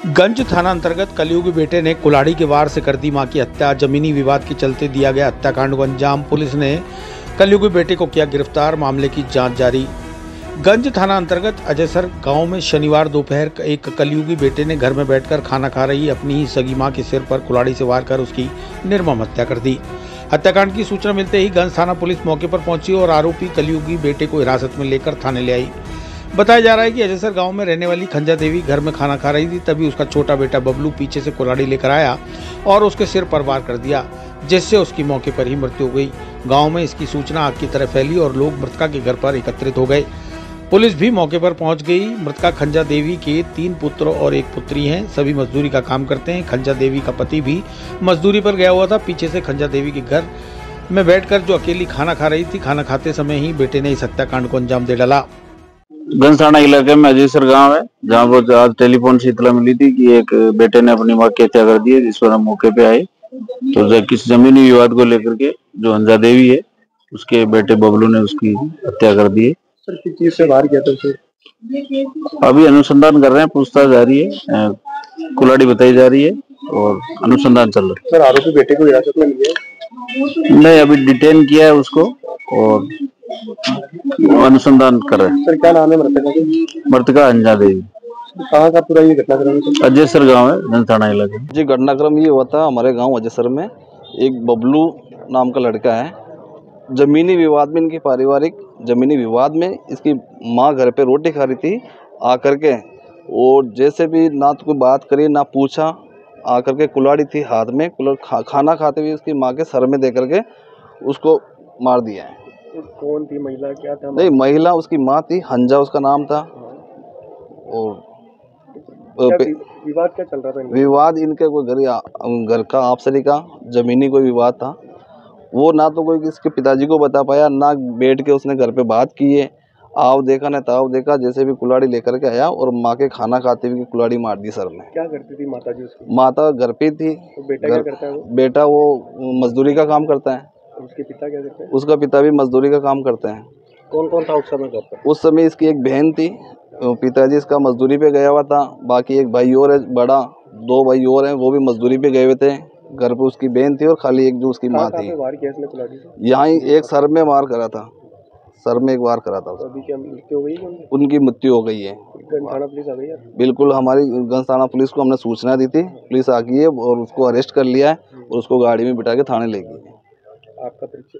गंज थाना अंतर्गत कलयुगी बेटे ने कुल्हाड़ी के वार से कर दी मां की हत्या। जमीनी विवाद के चलते दिया गया हत्याकांड को अंजाम। पुलिस ने कलयुगी बेटे को किया गिरफ्तार। मामले की जांच जारी। गंज थाना अंतर्गत अजयसर गांव में शनिवार दोपहर एक कलयुगी बेटे ने घर में बैठकर खाना खा रही अपनी ही सगी मां के सिर पर कुल्हाड़ी से वार कर उसकी निर्मम हत्या कर दी। हत्याकांड की सूचना मिलते ही गंज थाना पुलिस मौके पर पहुंची और आरोपी कलयुगी बेटे को हिरासत में लेकर थाने ले आई। बताया जा रहा है कि अजयसर गांव में रहने वाली खंजा देवी घर में खाना खा रही थी, तभी उसका छोटा बेटा बबलू पीछे से कुल्हाड़ी लेकर आया और उसके सिर पर वार कर दिया, जिससे उसकी मौके पर ही मृत्यु हो गई। गांव में इसकी सूचना आग की तरह फैली और लोग मृतका के घर पर एकत्रित हो गए। पुलिस भी मौके पर पहुंच गई। मृतका खंजा देवी के 3 पुत्र और 1 पुत्री हैं। सभी मजदूरी का काम करते हैं। खंजा देवी का पति भी मजदूरी पर गया हुआ था। पीछे से खंजा देवी के घर में बैठकर जो अकेली खाना खा रही थी, खाना खाते समय ही बेटे ने इस हत्याकांड को अंजाम दे डाला। गंज थाना इलाके में अजयसर गांव है, जहां पर आज टेलीफोन से इतला मिली थी कि एक बेटे ने अपनी मां की हत्या कर दी है, जिस पर हम मौके पे आए तो किसी जमीनी विवाद को लेकर के जो खंजा देवी है उसके बेटे बबलू ने उसकी हत्या कर दी है। सर किस चीज से वार किया था उसे? अभी अनुसंधान कर रहे हैं, पूछताछ जारी है, कुल्हाड़ी बताई जा रही है और अनुसंधान चल रहा है। सर आरोपी बेटे को हिरासत में लिया? नहीं, अभी डिटेन किया है उसको और अनुसंधान कर रहे हैं। सर क्या नाम है मृतका का? मृतका खंजा देवी। कहाँ का पूरा ये घटनाक्रम है? अजयसर गांव है, गंज थाना इलाके। जी, घटनाक्रम ये हुआ था हमारे गांव अजयसर में। एक बबलू नाम का लड़का है, जमीनी विवाद में, इनकी पारिवारिक जमीनी विवाद में इसकी माँ घर पे रोटी खा रही थी आकर के, और जैसे भी ना तो कोई बात करी ना पूछा, आकर के कुल्हाड़ी थी हाथ में, खाना खाते हुए उसकी माँ के सर में दे करके उसको मार दिया है। कौन थी महिला, क्या था? नहीं, महिला उसकी माँ थी, हंजा उसका नाम था। और विवाद क्या चल रहा था? विवाद इनके कोई घर का आपसरी का जमीनी कोई विवाद था। वो ना तो कोई इसके पिताजी को बता पाया, ना बैठ के उसने घर पे बात की है। आओ देखा ना ताव देखा, जैसे भी कुल्हाड़ी लेकर के आया और माँ के खाना खाते हुए कुल्हाड़ी मार दी सर में। क्या करती थी माता जी उसकी? माता घर पे थी। तो बेटा क्या करता है वो? बेटा वो मजदूरी का काम करता है। उसके पिता क्या करते हैं? उसका पिता भी मजदूरी का काम करते हैं। कौन कौन था उस समय घर पर? उस समय इसकी एक बहन थी, पिताजी इसका मजदूरी पे गया हुआ था। बाकी एक भाई और है बड़ा, 2 भाई और हैं, वो भी मजदूरी पे गए हुए थे। घर पे उसकी बहन थी और खाली एक जो उसकी माँ थी। वार किया इसने कुल्हाड़ी से? यहाँ ही एक सर में वार करा था, सर में एक वार करा था। तो अभी क्या मृत्यु हो गई? उनकी मृत्यु हो गई है। गंज थाना पुलिस आ गई है? बिल्कुल, हमारी गंज थाना पुलिस को हमने सूचना दी थी, पुलिस आ गई है और उसको अरेस्ट कर लिया है और उसको गाड़ी में बिठा के थाने ले गई है। आपका परिचय?